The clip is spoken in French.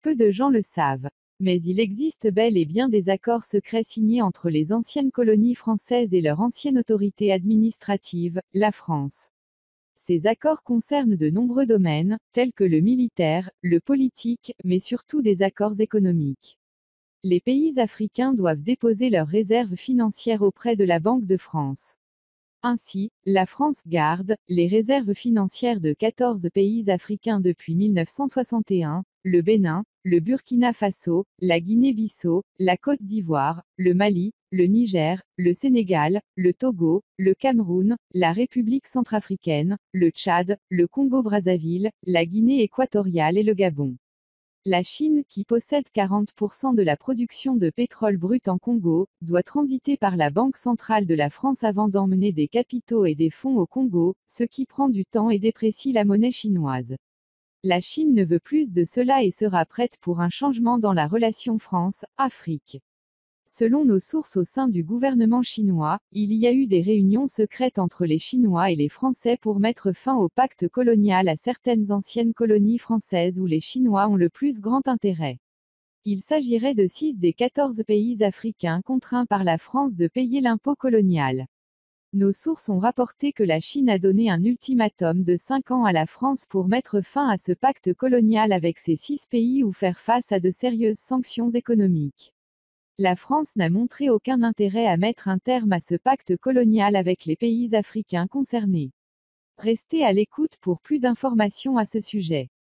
Peu de gens le savent. Mais il existe bel et bien des accords secrets signés entre les anciennes colonies françaises et leur ancienne autorité administrative, la France. Ces accords concernent de nombreux domaines, tels que le militaire, le politique, mais surtout des accords économiques. Les pays africains doivent déposer leurs réserves financières auprès de la Banque de France. Ainsi, la France garde les réserves financières de 14 pays africains depuis 1961, le Bénin, le Burkina Faso, la Guinée-Bissau, la Côte d'Ivoire, le Mali, le Niger, le Sénégal, le Togo, le Cameroun, la République centrafricaine, le Tchad, le Congo-Brazzaville, la Guinée équatoriale et le Gabon. La Chine, qui possède 40% de la production de pétrole brut en Congo, doit transiter par la Banque centrale de la France avant d'emmener des capitaux et des fonds au Congo, ce qui prend du temps et déprécie la monnaie chinoise. La Chine ne veut plus de cela et sera prête pour un changement dans la relation France-Afrique. Selon nos sources au sein du gouvernement chinois, il y a eu des réunions secrètes entre les Chinois et les Français pour mettre fin au pacte colonial à certaines anciennes colonies françaises où les Chinois ont le plus grand intérêt. Il s'agirait de 6 des 14 pays africains contraints par la France de payer l'impôt colonial. Nos sources ont rapporté que la Chine a donné un ultimatum de 5 ans à la France pour mettre fin à ce pacte colonial avec ces 6 pays ou faire face à de sérieuses sanctions économiques. La France n'a montré aucun intérêt à mettre un terme à ce pacte colonial avec les pays africains concernés. Restez à l'écoute pour plus d'informations à ce sujet.